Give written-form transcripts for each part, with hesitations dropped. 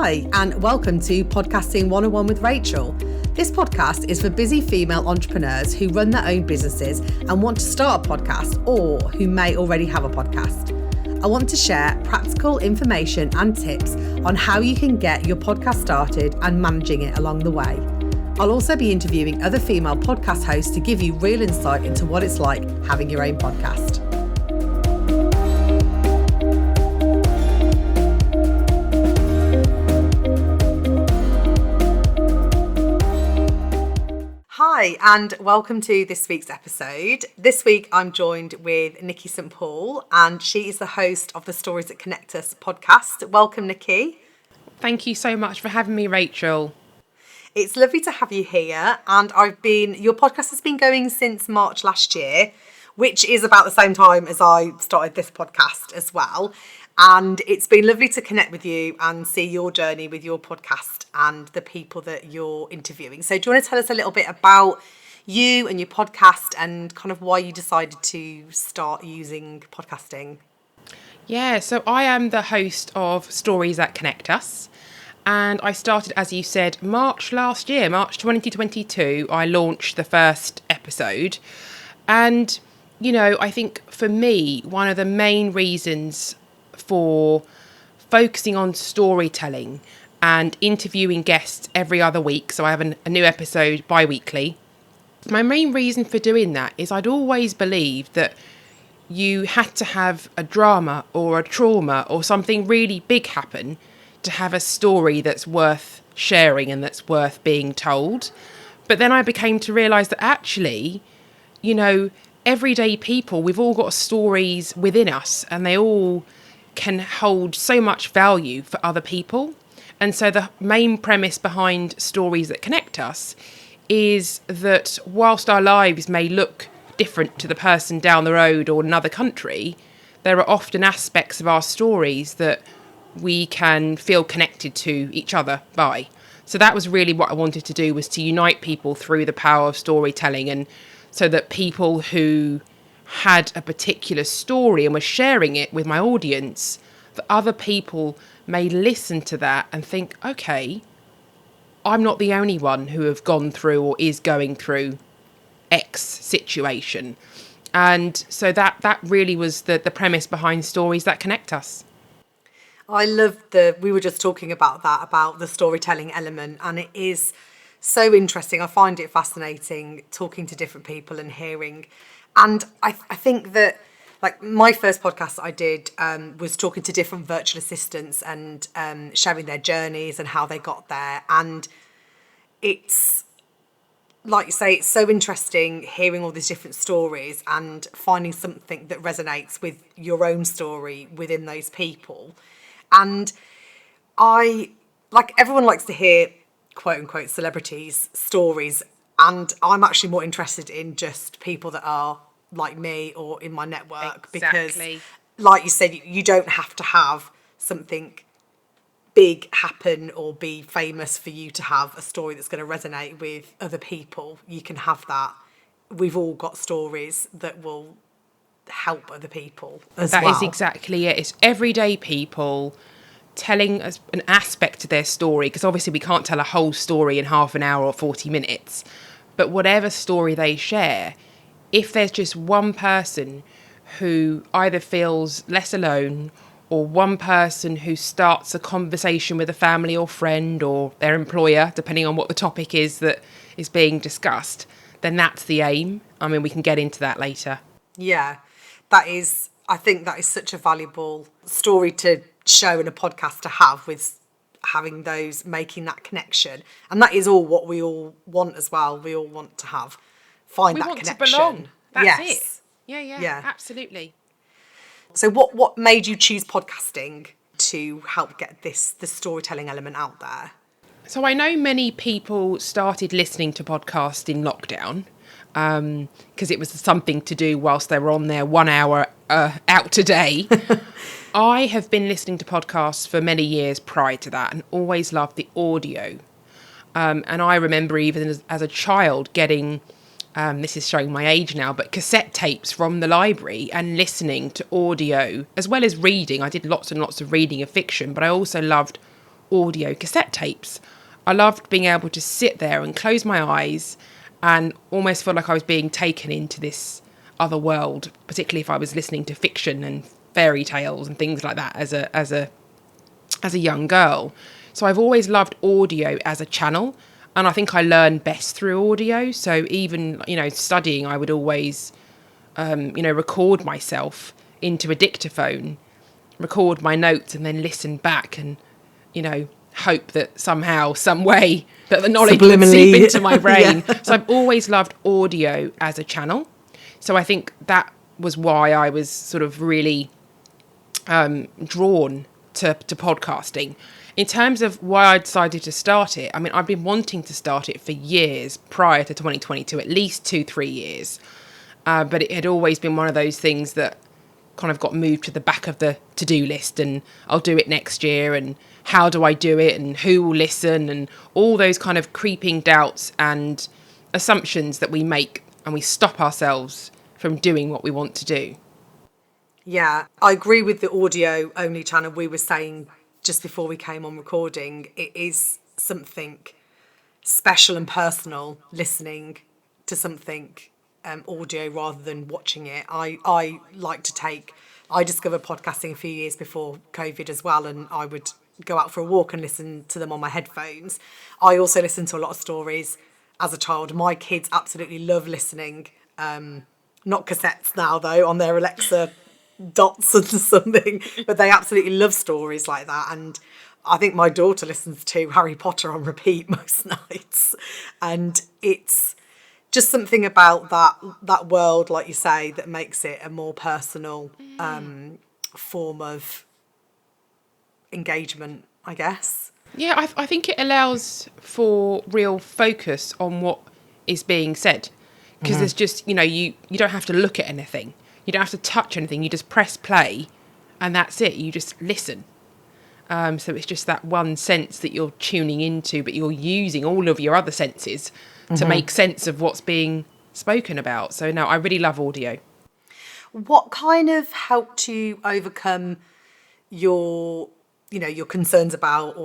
Hi, and welcome to Podcasting 101 with Rachel. This podcast is for busy female entrepreneurs who run their own businesses and want to start a podcast, or who may already have a podcast. I want to share practical information and tips on how you can get your podcast started and managing it along the way. I'll also be interviewing other female podcast hosts to give you real insight into what it's like having your own podcast. Hi, and welcome to this week's episode. This week I'm joined with Nikki St. Paul, and she is the host of the Stories That Connect Us podcast. Welcome, Nikki. Thank you so much for having me, Rachel. It's lovely to have you here, and your podcast has been going since March last year, which is about the same time as I started this podcast as well. And it's been lovely to connect with you and see your journey with your podcast and the people that you're interviewing. So do you want to tell us a little bit about you and your podcast and kind of why you decided to start using podcasting? Yeah, so I am the host of Stories That Connect Us. And I started, as you said, March last year, March 2022, I launched the first episode. And, you know, I think for me, one of the main reasons for focusing on storytelling and interviewing guests every other week, so I have a new episode bi-weekly. My main reason for doing that is I'd always believed that you had to have a drama or a trauma or something really big happen to have a story that's worth sharing and that's worth being told. But then I became to realise that actually, you know, everyday people, we've all got stories within us and they all can hold so much value for other people. And so the main premise behind Stories That Connect Us is that whilst our lives may look different to the person down the road or another country, there are often aspects of our stories that we can feel connected to each other by. So that was really what I wanted to do, was to unite people through the power of storytelling, and so that people who had a particular story and were sharing it with my audience, that other people may listen to that and think, okay, I'm not the only one who have gone through or is going through X situation. And so that really was the premise behind Stories That Connect Us. I love we were just talking about that, about the storytelling element, and it is so interesting. I find it fascinating talking to different people and hearing. And I think that, like, my first podcast that I did was talking to different virtual assistants and sharing their journeys and how they got there. And it's, like you say, it's so interesting hearing all these different stories and finding something that resonates with your own story within those people. And everyone likes to hear, quote unquote, celebrities' stories. And I'm actually more interested in just people that are like me or in my network. Exactly. Because, like you said, you don't have to have something big happen or be famous for you to have a story that's going to resonate with other people. You can have that. We've all got stories that will help other people as well. That is exactly it. It's everyday people telling us an aspect of their story, because obviously we can't tell a whole story in half an hour or 40 minutes. But whatever story they share, if there's just one person who either feels less alone, or one person who starts a conversation with a family or friend or their employer, depending on what the topic is that is being discussed, then that's the aim. I mean, we can get into that later. Yeah, I think that is such a valuable story to show in a podcast to have, with having those, making that connection. And that is all what we all want as well. We all want to find that connection. We want to belong. That's it. Yeah, absolutely. So what made you choose podcasting to help get the storytelling element out there? So I know many people started listening to podcasts in lockdown, because it was something to do whilst they were on their 1 hour out today. I have been listening to podcasts for many years prior to that and always loved the audio. And I remember even as a child getting, this is showing my age now, but cassette tapes from the library and listening to audio as well as reading. I did lots and lots of reading of fiction, but I also loved audio cassette tapes. I loved being able to sit there and close my eyes and almost feel like I was being taken into this other world, particularly if I was listening to fiction and fairy tales and things like that as a young girl. So I've always loved audio as a channel, and I think I learn best through audio. So even, studying, I would always, record myself into a dictaphone, record my notes, and then listen back and, hope that somehow, some way, that the knowledge would seep into my brain. Yeah. So I've always loved audio as a channel. So I think that was why I was sort of really drawn to podcasting. In terms of why I decided to start it, I mean, I've been wanting to start it for years prior to 2022, at least 2-3 years. But it had always been one of those things that kind of got moved to the back of the to-do list, and I'll do it next year, and how do I do it, and who will listen, and all those kind of creeping doubts and assumptions that we make, and we stop ourselves from doing what we want to do. Yeah, I agree with the audio only channel. We were saying just before we came on recording, it is something special and personal listening to something audio rather than watching it. I like to I discovered podcasting a few years before COVID as well, and I would go out for a walk and listen to them on my headphones. I also listened to a lot of stories as a child. My kids absolutely love listening, not cassettes now though, on their Alexa dots and something, but they absolutely love stories like that. And I think my daughter listens to Harry Potter on repeat most nights, and it's just something about that world, like you say, that makes it a more personal form of engagement, I guess. Yeah, I think it allows for real focus on what is being said, because there's just, you don't have to look at anything. You don't have to touch anything. You just press play and that's it. You just listen. So it's just that one sense that you're tuning into, but you're using all of your other senses to make sense of what's being spoken about. So no, I really love audio. What kind of helped you overcome your concerns about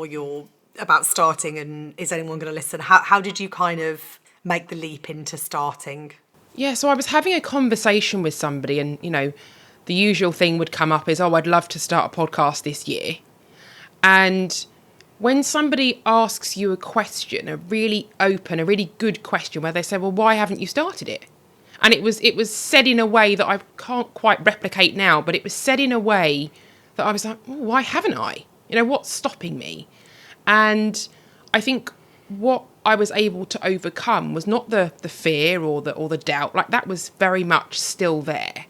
starting, and is anyone going to listen? How did you kind of make the leap into starting? Yeah, so I was having a conversation with somebody, and, the usual thing would come up is, I'd love to start a podcast this year. And when somebody asks you a question, a really open, a really good question, where they say, well, why haven't you started it? And it was said in a way that I can't quite replicate now, but it was said in a way that I was like, oh, why haven't I? What's stopping me? And I think what I was able to overcome was not the fear or the doubt. Like, that was very much still there.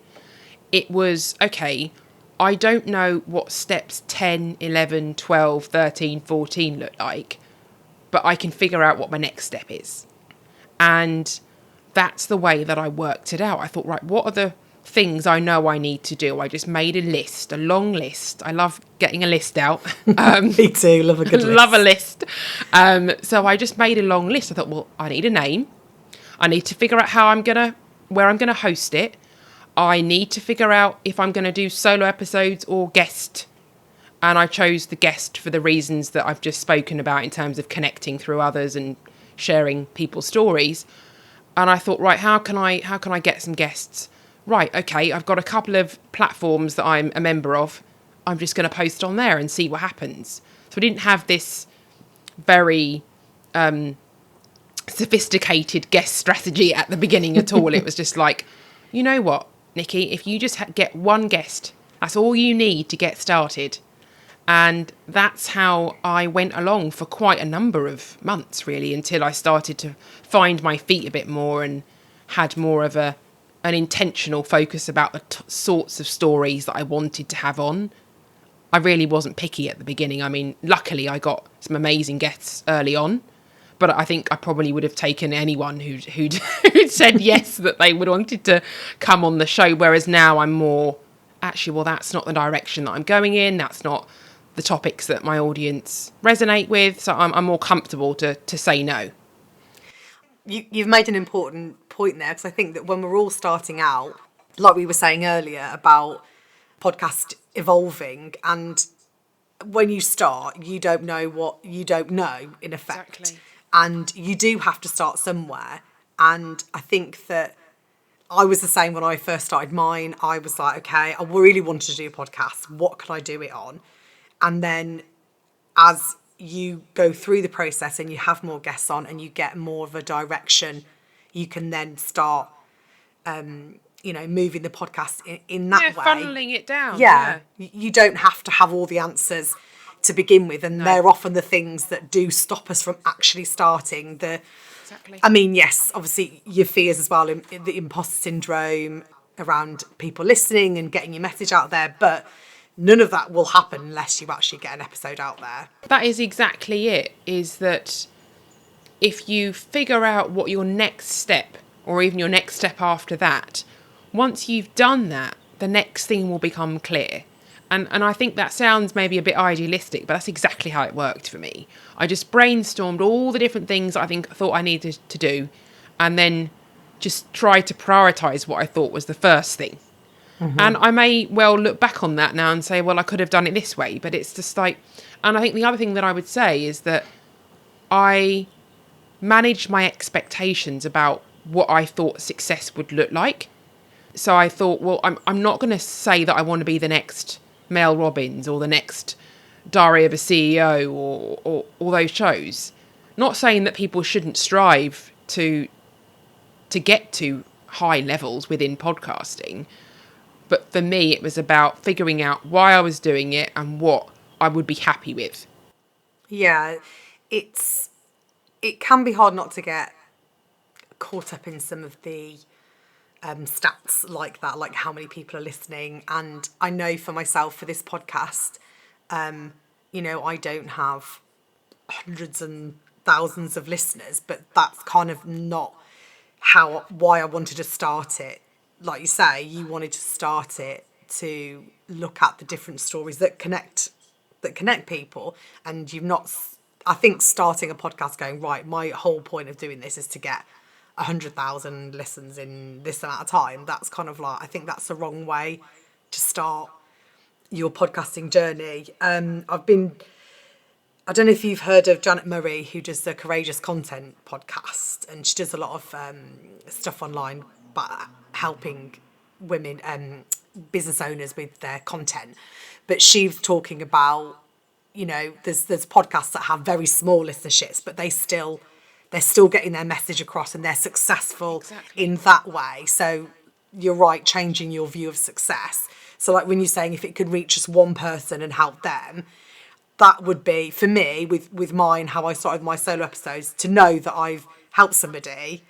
It was, okay, I don't know what steps 10, 11, 12, 13, 14 look like, but I can figure out what my next step is. And that's the way that I worked it out. I thought, right, what are the things I know I need to do? I just made a list, a long list. I love getting a list out. Me too, love a good list. Love a list. So I just made a long list. I thought, well, I need a name. I need to figure out where I'm gonna host it. I need to figure out if I'm going to do solo episodes or guest. And I chose the guest for the reasons that I've just spoken about in terms of connecting through others and sharing people's stories. And I thought, right, how can I get some guests? Right, okay, I've got a couple of platforms that I'm a member of. I'm just going to post on there and see what happens. So I didn't have this very sophisticated guest strategy at the beginning at all. It was just like, you know what, Nikki, if you just get one guest, that's all you need to get started. And that's how I went along for quite a number of months, really, until I started to find my feet a bit more and had more of an intentional focus about the sorts of stories that I wanted to have on. I really wasn't picky at the beginning. I mean, luckily I got some amazing guests early on, but I think I probably would have taken anyone who'd said yes, that they would wanted to come on the show. Whereas now I'm more, actually, well, that's not the direction that I'm going in. That's not the topics that my audience resonate with. So I'm more comfortable to say no. You've made an important point there, because I think that when we're all starting out, like we were saying earlier about podcast evolving, and when you start, you don't know what you don't know, in effect. Exactly. And you do have to start somewhere. And I think that I was the same when I first started mine. I was like, okay, I really wanted to do a podcast. What could I do it on? And then as you go through the process and you have more guests on and you get more of a direction, you can then start, moving the podcast in that way. Funneling it down. Yeah, you don't have to have all the answers to begin with, and they're often the things that do stop us from actually starting. Exactly. I mean, yes, obviously your fears as well, the imposter syndrome around people listening and getting your message out there, but none of that will happen unless you actually get an episode out there. That is exactly it, is that if you figure out what your next step, or even your next step after that, once you've done that, the next thing will become clear. And I think that sounds maybe a bit idealistic, but that's exactly how it worked for me. I just brainstormed all the different things I thought I needed to do, and then just tried to prioritise what I thought was the first thing. Mm-hmm. And I may well look back on that now and say, well, I could have done it this way, but it's just like... And I think the other thing that I would say is that I managed my expectations about what I thought success would look like. So I thought, well, I'm not going to say that I want to be the next Mel Robbins or the next Diary of a CEO or all those shows. Not saying that people shouldn't strive to get to high levels within podcasting, but for me it was about figuring out why I was doing it and what I would be happy with. Yeah, it can be hard not to get caught up in some of the stats like that, like how many people are listening. And I know for myself, for this podcast, I don't have hundreds and thousands of listeners, but that's kind of not why I wanted to start it. Like you say, you wanted to start it to look at the different stories that connect people, and you've not... I think starting a podcast going, right, my whole point of doing this is to get 100,000 listens in this amount of time. That's kind of like, I think that's the wrong way to start your podcasting journey. I don't know if you've heard of Janet Murray, who does the Courageous Content podcast, and she does a lot of stuff online, but helping women, business owners with their content. But she's talking about, there's podcasts that have very small listenerships, but they're still getting their message across, and they're successful in that way. So you're right, changing your view of success. So like when you're saying if it could reach just one person and help them, that would be, for me, with mine, how I started my solo episodes, to know that I've helped somebody,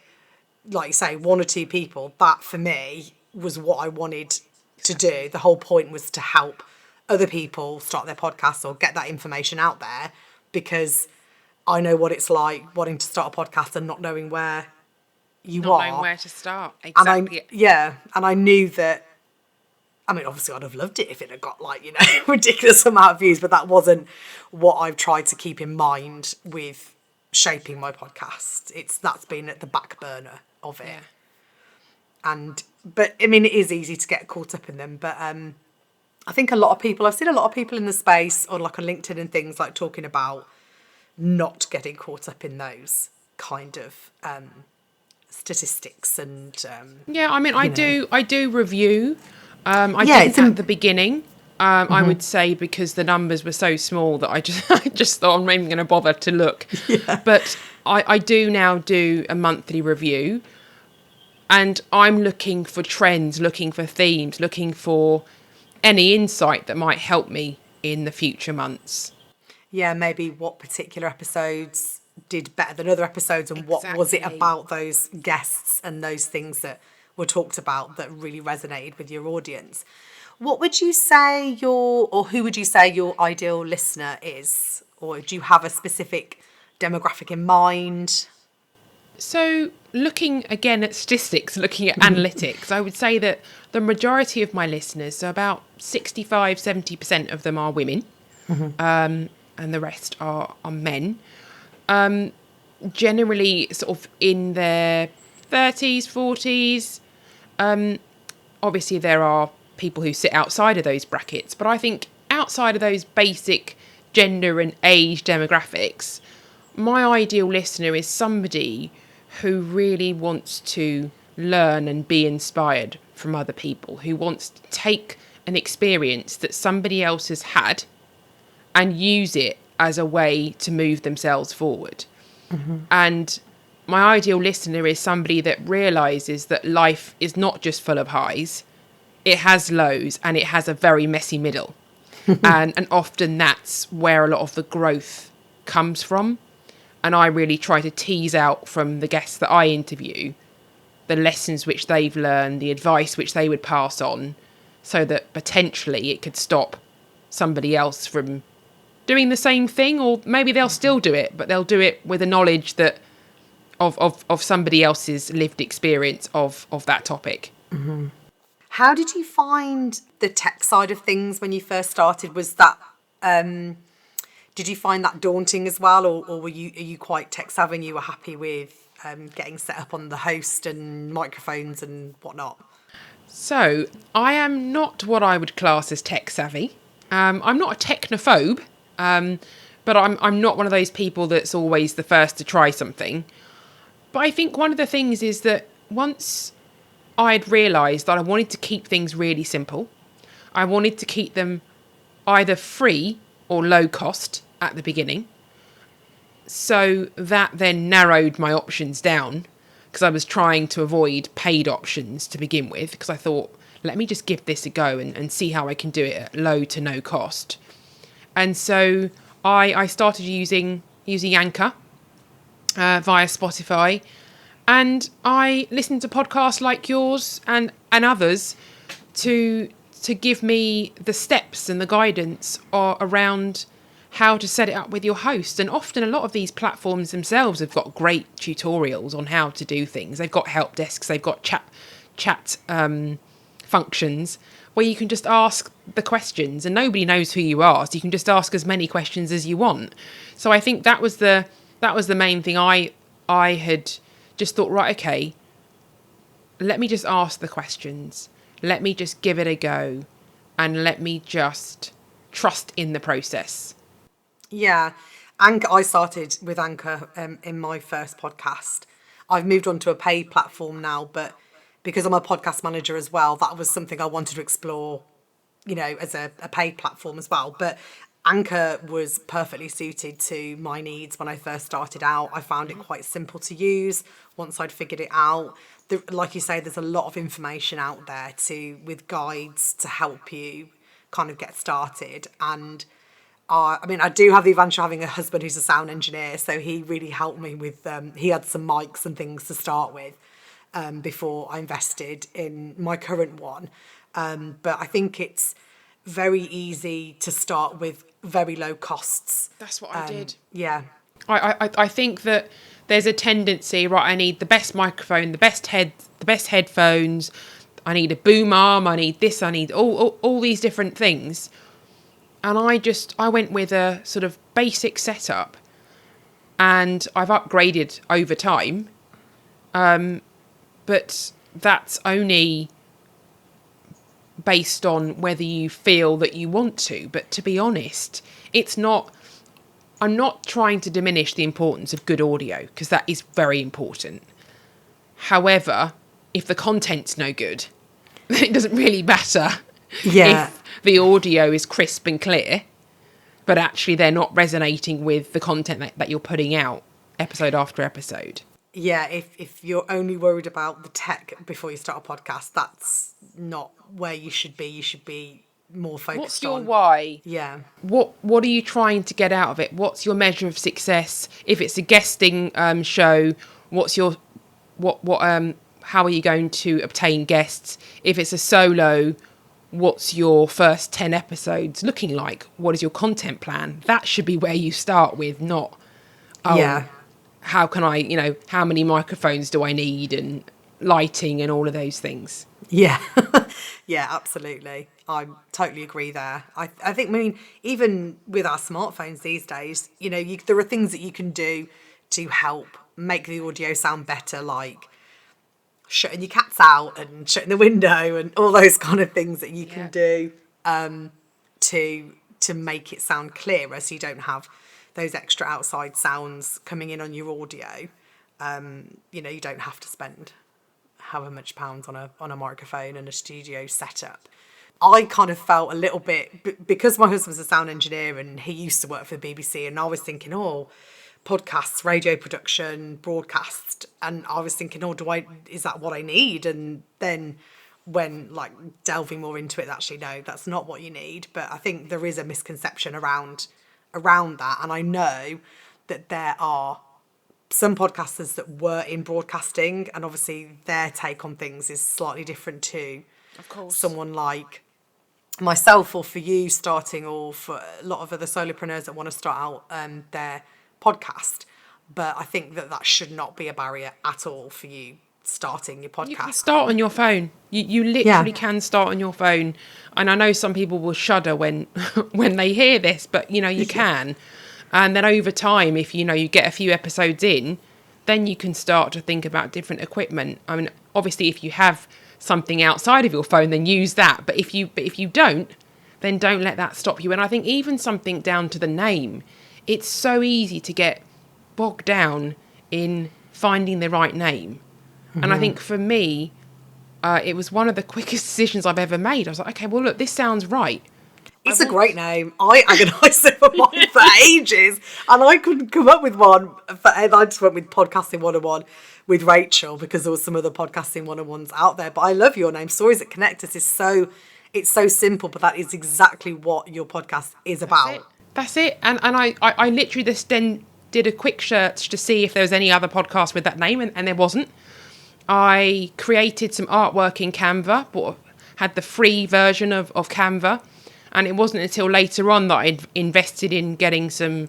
like you say, one or two people. That for me was what I wanted to do. The whole point was to help other people start their podcasts or get that information out there, because I know what it's like wanting to start a podcast and not knowing where you not are. Knowing where to start. Exactly. And I knew that, I mean, obviously I'd have loved it if it had got ridiculous amount of views, but that wasn't what I've tried to keep in mind with shaping my podcast. That's been at the back burner of it. Yeah. But I mean, it is easy to get caught up in them, but I think I've seen a lot of people in the space on LinkedIn and things, like talking about not getting caught up in those kind of statistics and I do review. I did at the beginning. I would say, because the numbers were so small that I just thought I'm not even going to bother to look. Yeah. But I do now do a monthly review, and I'm looking for trends, looking for themes, looking for any insight that might help me in the future months. Yeah, maybe what particular episodes did better than other episodes, and what was it about those guests and those things that were talked about that really resonated with your audience. What would you say who would you say your ideal listener is? Or do you have a specific demographic in mind? So looking again at statistics, looking at analytics, I would say that the majority of my listeners, so about 65-70% of them are women, and the rest are men. Generally sort of in their 30s, 40s. Obviously there are people who sit outside of those brackets, but I think outside of those basic gender and age demographics, my ideal listener is somebody who really wants to learn and be inspired from other people, who wants to take an experience that somebody else has had and use it as a way to move themselves forward. And my ideal listener is somebody that realises that life is not just full of highs, it has lows and it has a very messy middle. And often that's where a lot of the growth comes from. And I really try to tease out from the guests that I interview the lessons which they've learned, the advice which they would pass on, so that potentially it could stop somebody else from doing the same thing, or maybe they'll still do it, but they'll do it with a knowledge that of somebody else's lived experience of that topic. How did you find the tech side of things when you first started? Was that did you find that daunting as well, or are you quite tech savvy and you were happy with getting set up on the host and microphones and whatnot? So I am not what I would class as tech savvy. I'm not a technophobe, but I'm not one of those people that's always the first to try something. But I think one of the things is that once I'd realised that I wanted to keep things really simple, I wanted to keep them either free or low cost at the beginning. So that then narrowed my options down, because I was trying to avoid paid options to begin with, because I thought, let me just give this a go and see how I can do it at low to no cost. And so I started using Anchor via Spotify, and I listened to podcasts like yours and others to give me the steps and the guidance around how to set it up with your host. And often a lot of these platforms themselves have got great tutorials on how to do things. They've got help desks, they've got chat functions where you can just ask the questions, and nobody knows who you are, so you can just ask as many questions as you want. So I think that was the main thing. I had just thought, right, okay, let me just ask the questions, let me just give it a go, and let me just trust in the process. Yeah, Anchor. I started with Anchor in my first podcast. I've moved on to a paid platform now, but because I'm a podcast manager as well, that was something I wanted to explore, as a paid platform as well. But Anchor was perfectly suited to my needs when I first started out. I found it quite simple to use once I'd figured it out. Like you say, there's a lot of information out there with guides to help you kind of get started. And I do have the advantage of having a husband who's a sound engineer, so he really helped me with, he had some mics and things to start with before I invested in my current one. But I think it's very easy to start with very low costs. That's what I did. Yeah. I think that there's a tendency, right, I need the best microphone, the best headphones, I need a boom arm, I need this, I need all these different things. And I went with a sort of basic setup, and I've upgraded over time. But that's only based on whether you feel that you want to. But to be honest, I'm not trying to diminish the importance of good audio, because that is very important. However, if the content's no good, then it doesn't really matter. Yeah. If the audio is crisp and clear, but actually they're not resonating with the content that you're putting out episode after episode. Yeah, if you're only worried about the tech before you start a podcast, that's not where you should be. You should be more focused on... What's your why? Yeah. What are you trying to get out of it? What's your measure of success? If it's a guesting show, how are you going to obtain guests? If it's a solo, what's your first 10 episodes looking like? What is your content plan? That should be where you start with, not, Yeah. how can I, how many microphones do I need, and lighting and all of those things. Yeah. Yeah, absolutely. I totally agree there. I think, even with our smartphones these days, there are things that you can do to help make the audio sound better, like shutting your cats out and shutting the window and all those kind of things that you can do to to make it sound clearer, so you don't have those extra outside sounds coming in on your audio. You don't have to spend however much pounds on a microphone and a studio setup. I kind of felt a little bit, because my husband's a sound engineer and he used to work for the BBC, and I was thinking, podcasts, radio production, broadcast, and I was thinking, is that what I need? And then when delving more into it, actually, no, that's not what you need. But I think there is a misconception around that, and I know that there are some podcasters that were in broadcasting, and obviously their take on things is slightly different to, of course, someone like myself, or for you starting, or for a lot of other solopreneurs that want to start out their podcast. But I think that should not be a barrier at all for you starting your podcast. You can start on your phone. You literally can start on your phone. And I know some people will shudder when when they hear this, but you can. And then over time, if you get a few episodes in, then you can start to think about different equipment. I mean, obviously, if you have something outside of your phone, then use that. But if you don't, then don't let that stop you. And I think even something down to the name, it's so easy to get bogged down in finding the right name. Mm-hmm. And I think for me, it was one of the quickest decisions I've ever made. I was like, okay, well, look, this sounds right. It's a great name. I agonised over mine for ages, and I couldn't come up with one. I just went with Podcasting 101 with Rachel, because there was some other Podcasting 101s out there. But I love your name. Stories that connect us it's so simple, but that is exactly what your podcast is about. That's it. And I literally just then did a quick search to see if there was any other podcast with that name, and there wasn't. I created some artwork in Canva, had the free version of Canva. And it wasn't until later on that I'd invested in getting some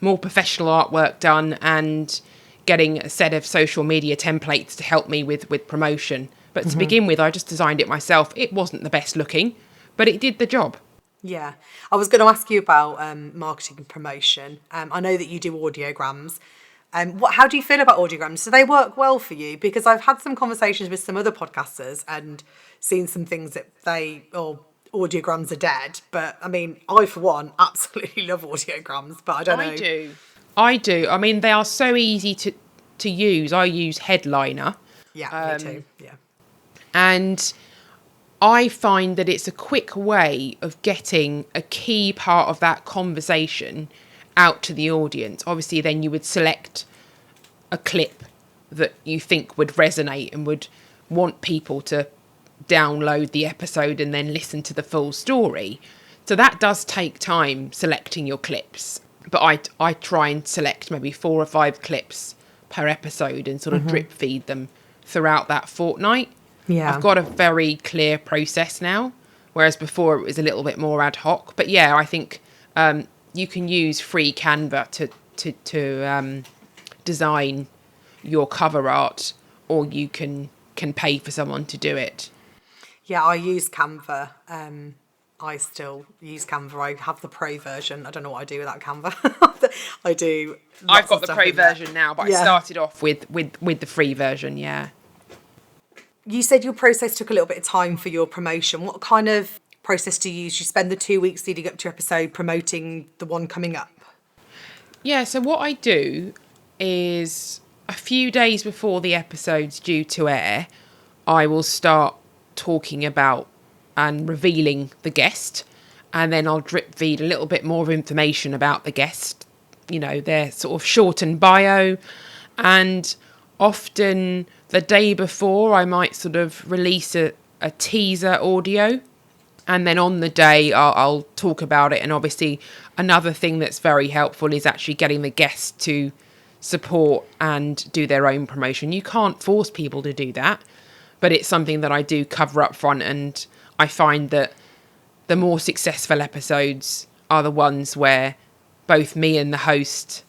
more professional artwork done and getting a set of social media templates to help me with promotion. But to begin with, I just designed it myself. It wasn't the best looking, but it did the job. Yeah. I was going to ask you about marketing and promotion. I know that you do audiograms. How do you feel about audiograms? Do they work well for you? Because I've had some conversations with some other podcasters and seen some things that audiograms are dead, but I mean, I for one absolutely love audiograms, but I don't know. I do. I mean, they are so easy to use. I use Headliner. Yeah, me too. Yeah. And I find that it's a quick way of getting a key part of that conversation out to the audience. Obviously, then you would select a clip that you think would resonate and would want people to download the episode and then listen to the full story. So that does take time, selecting your clips. But I try and select maybe 4 or 5 clips per episode and sort of drip feed them throughout that fortnight. Yeah. I've got a very clear process now, whereas before it was a little bit more ad hoc. But yeah, I think you can use free Canva to design your cover art, or you can pay for someone to do it. Yeah, I use Canva. I still use Canva. I have the pro version. I don't know what I do without Canva. I do. I've got the pro version now, but I started off with the free version, yeah. You said your process took a little bit of time for your promotion. What kind of process do you use? You spend the 2 weeks leading up to your episode promoting the one coming up? Yeah, so what I do is a few days before the episode's due to air, I will start talking about and revealing the guest, and then I'll drip feed a little bit more of information about the guest, their sort of shortened bio, and often the day before I might sort of release a teaser audio, and then on the day I'll talk about it. And obviously another thing that's very helpful is actually getting the guest to support and do their own promotion. You can't force people to do that, but it's something that I do cover up front, and I find that the more successful episodes are the ones where both me as the host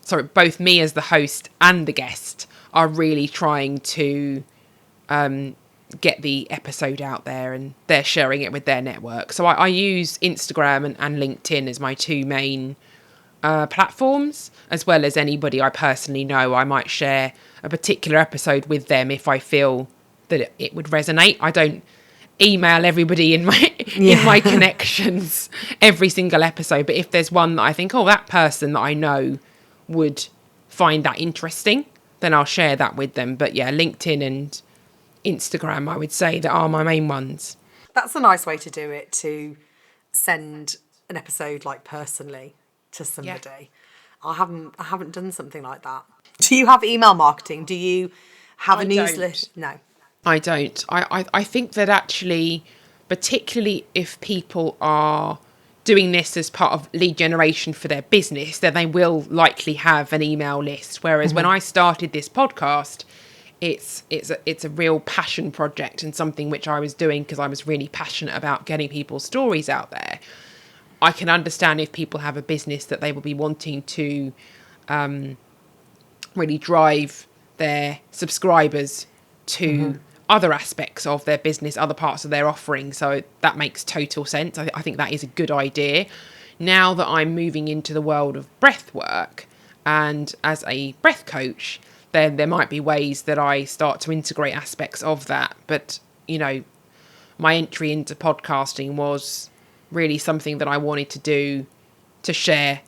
and the guest are really trying to get the episode out there, and they're sharing it with their network. So I use Instagram and LinkedIn as my 2 main platforms, as well as anybody I personally know. I might share a particular episode with them if I feel that it would resonate. I don't email everybody in my connections every single episode. But if there's one that I think, oh, that person that I know would find that interesting, then I'll share that with them. But yeah, LinkedIn and Instagram, I would say, that are my main ones. That's a nice way to do it, to send an episode like personally to somebody. I haven't done something like that. Do you have email marketing? Do you have a newsletter? No. I don't. I think that actually, particularly if people are doing this as part of lead generation for their business, then they will likely have an email list. Whereas when I started this podcast, it's a real passion project and something which I was doing because I was really passionate about getting people's stories out there. I can understand if people have a business that they will be wanting to really drive their subscribers to other aspects of their business, other parts of their offering. So that makes total sense. I think that is a good idea. Now that I'm moving into the world of breath work and as a breath coach, then there might be ways that I start to integrate aspects of that. But, you know, my entry into podcasting was really something that I wanted to do to share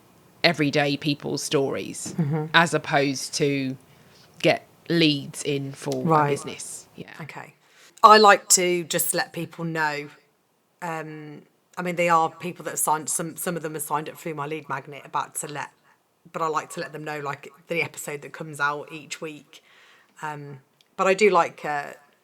everyday people's stories as opposed to get leads in for a business. Yeah. Okay. I like to just let people know. I mean, they are people that have signed, some of them have signed up through my lead magnet but I like to let them know, like, the episode that comes out each week. But I do like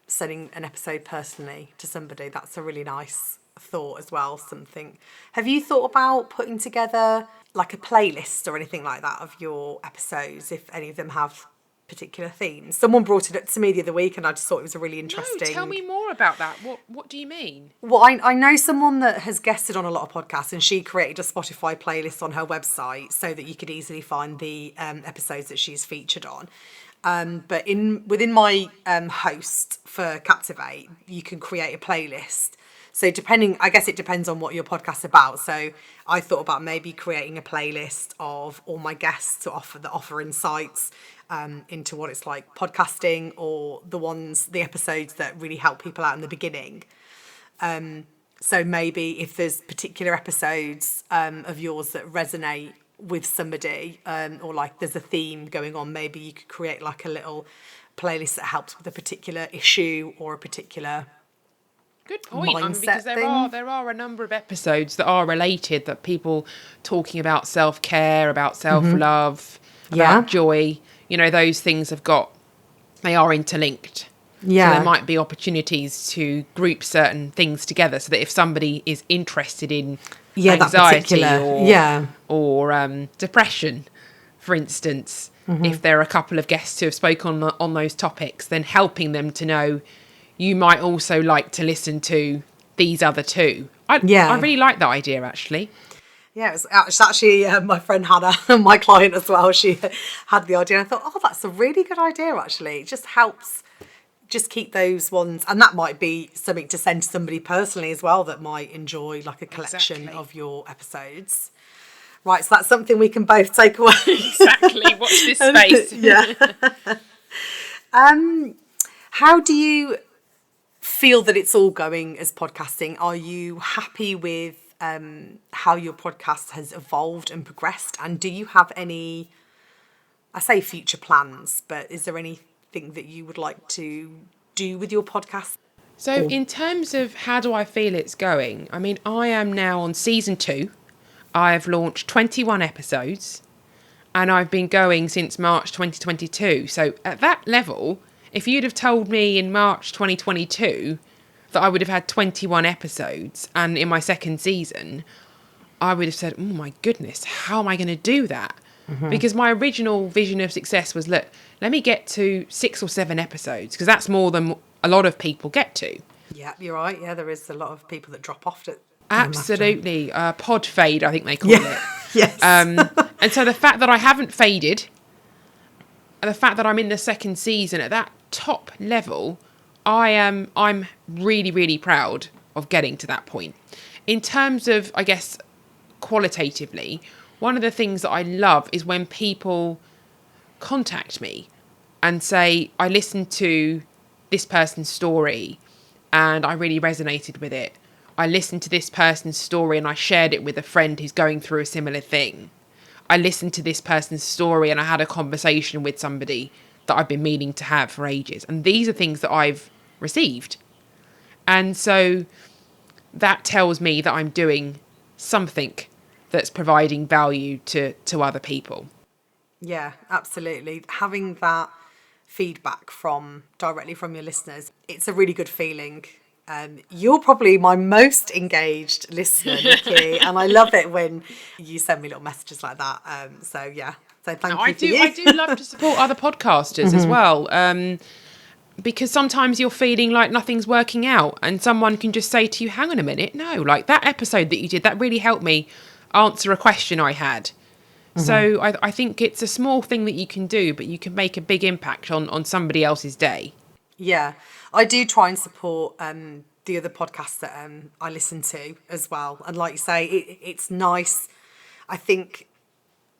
sending an episode personally to somebody. That's a really nice thought as well. Something. Have you thought about putting together like a playlist or anything like that of your episodes, if any of them have particular themes? Someone brought it up to me the other week and I just thought it was a really interesting... No, tell me more about that. What do you mean? Well, I know someone that has guested on a lot of podcasts, and she created a Spotify playlist on her website so that you could easily find the episodes that she's featured on. But within my host for Captivate, you can create a playlist. So I guess it depends on what your podcast's about. So I thought about maybe creating a playlist of all my guests that offer insights into what it's like podcasting, or the episodes that really help people out in the beginning. So maybe if there's particular episodes of yours that resonate with somebody, or like there's a theme going on, maybe you could create like a little playlist that helps with a particular issue or a particular... Good point. Because there are a number of episodes that are related, that people talking about self-care, about self-love, about joy. You know, those things they are interlinked. Yeah. So there might be opportunities to group certain things together so that if somebody is interested in anxiety or depression, for instance, if there are a couple of guests who have spoken on those topics, then helping them to know you might also like to listen to these other two. I really like that idea, actually. Yeah, it's actually my friend Hannah, my client as well. She had the idea. And I thought, oh, that's a really good idea, actually. It just helps just keep those ones. And that might be something to send to somebody personally as well that might enjoy, like a collection of your episodes. Right, so that's something we can both take away. Exactly. Watch this space. Yeah. How do you feel that it's all going as podcasting? Are you happy with how your podcast has evolved and progressed? And do you have any, I say future plans, but is there anything that you would like to do with your podcast? So in terms of how do I feel it's going, I mean, I am now on season 2. I've launched 21 episodes and I've been going since March 2022. So at that level, if you'd have told me in March 2022 that I would have had 21 episodes and in my second season, I would have said, oh my goodness, how am I going to do that? Because my original vision of success was, look, let me get to 6 or 7 episodes, because that's more than a lot of people get to. Yeah, you're right. Yeah, there is a lot of people that drop off it. Absolutely. Pod fade, I think they call it. Yes. And so the fact that I haven't faded, and the fact that I'm in the second season at that top level, I'm really, really proud of getting to that point. In terms of, I guess, qualitatively, one of the things that I love is when people contact me and say, I listened to this person's story and I really resonated with it. I listened to this person's story and I shared it with a friend who's going through a similar thing. I listened to this person's story and I had a conversation with somebody that I've been meaning to have for ages. And these are things that I've received. And so that tells me that I'm doing something that's providing value to other people. Yeah, absolutely. Having that feedback directly from your listeners, it's a really good feeling. You're probably my most engaged listener, Nikki, and I love it when you send me little messages like that. So thank you. I do love to support other podcasters as well. Because sometimes you're feeling like nothing's working out and someone can just say to you, hang on a minute, no, like that episode that you did, that really helped me answer a question I had. So I think it's a small thing that you can do, but you can make a big impact on somebody else's day. Yeah, I do try and support the other podcasts that I listen to as well. And like you say, it's nice. I think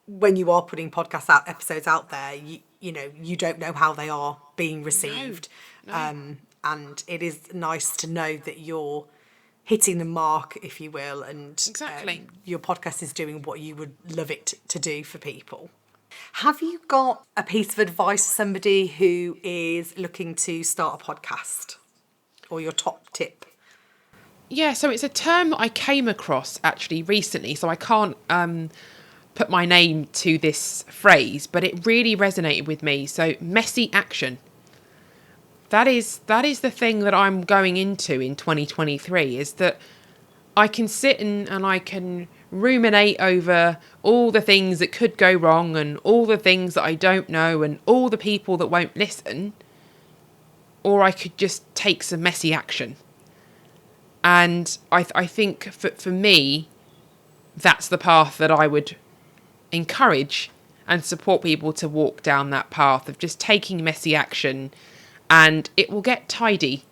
when you are putting episodes out there, you know, you don't know how they are being received. No. And it is nice to know that you're hitting the mark, if you will, and Exactly. your podcast is doing what you would love it to do for people. Have you got a piece of advice for somebody who is looking to start a podcast, or your top tip? Yeah, so it's a term that I came across actually recently, so I can't put my name to this phrase, but it really resonated with me. So messy action. That is the thing that I'm going into in 2023, is that I can sit and I can ruminate over all the things that could go wrong and all the things that I don't know and all the people that won't listen, or I could just take some messy action. And I think for me, that's the path that I would encourage and support people to walk down, that path of just taking messy action, and it will get tidy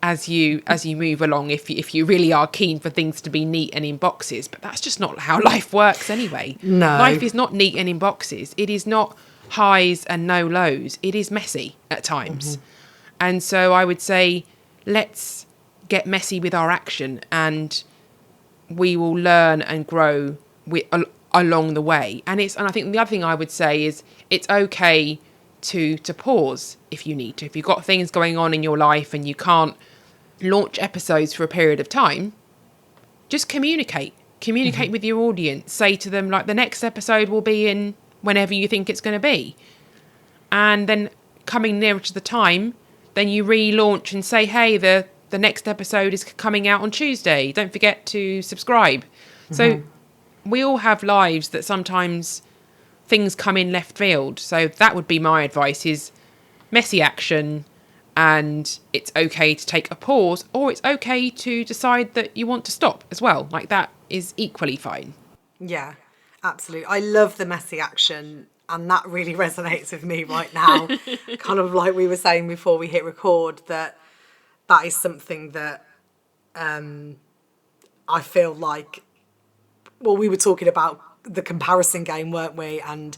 as you move along if you really are keen for things to be neat and in boxes. But that's just not how life works anyway. No. Life is not neat and in boxes. It is not highs and no lows. It is messy at times. And so I would say, let's get messy with our action, and we will learn and grow along the way. And I think the other thing I would say is it's okay to pause if you need to. If you've got things going on in your life and you can't launch episodes for a period of time, just communicate with your audience. Say to them, like, the next episode will be in whenever you think it's going to be, and then coming nearer to the time, then you relaunch and say, hey, the next episode is coming out on Tuesday, don't forget to subscribe. So we all have lives that sometimes things come in left field. So that would be my advice, is messy action, and it's okay to take a pause, or it's okay to decide that you want to stop as well. Like, that is equally fine. Yeah, absolutely. I love the messy action, and that really resonates with me right now. Kind of like we were saying before we hit record, that is something that I feel like, well, we were talking about the comparison game, weren't we? And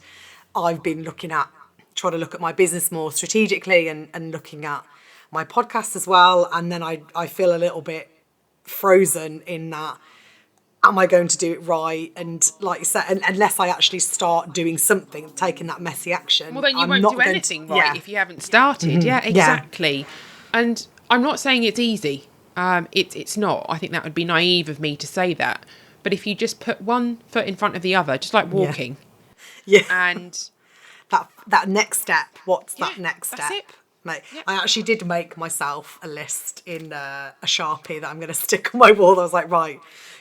I've been trying to look at my business more strategically and looking at my podcast as well. And then I feel a little bit frozen in that, am I going to do it right? And like you said, unless I actually start doing something, taking that messy action. Well, then you I'm won't not do going anything to, right yeah. if you haven't started. Yeah, exactly. And I'm not saying it's easy. It's not. I think that would be naive of me to say that. But if you just put one foot in front of the other, just like walking. Yeah. And that next step. What's that next that's step? it. Mate, Yep. I actually did make myself a list in a Sharpie that I'm going to stick on my wall. I was like, right,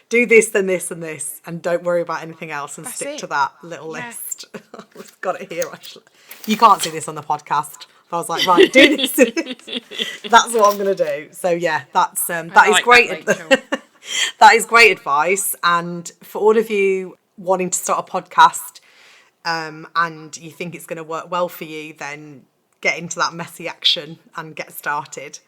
do this, then this, and this, and don't worry about anything else, and That's stick it. to that little Yeah. list. I've got it here, actually. You can't see this on the podcast. But I was like, right, do this. That's what I'm going to do. So yeah, that is great. That is great advice. And for all of you wanting to start a podcast, and you think it's going to work well for you, then get into that messy action and get started.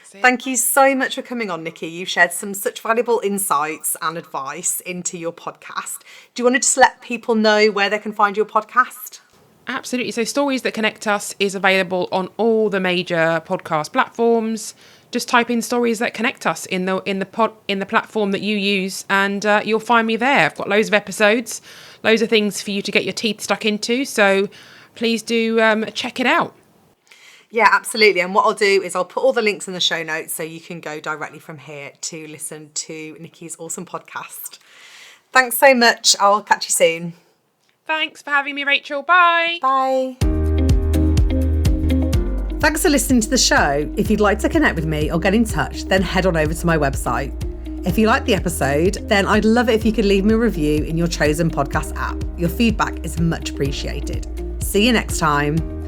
Thank you so much for coming on, Nikki. You've shared such valuable insights and advice into your podcast. Do you want to just let people know where they can find your podcast? Absolutely. So Stories That Connect Us is available on all the major podcast platforms. just type in Stories That Connect Us in the platform that you use, and you'll find me there. I've got loads of episodes, loads of things for you to get your teeth stuck into. So please do check it out. Yeah, absolutely. And what I'll do is I'll put all the links in the show notes so you can go directly from here to listen to Nikki's awesome podcast. Thanks so much. I'll catch you soon. Thanks for having me, Rachel. Bye. Bye. Thanks for listening to the show. If you'd like to connect with me or get in touch, then head on over to my website. If you liked the episode, then I'd love it if you could leave me a review in your chosen podcast app. Your feedback is much appreciated. See you next time.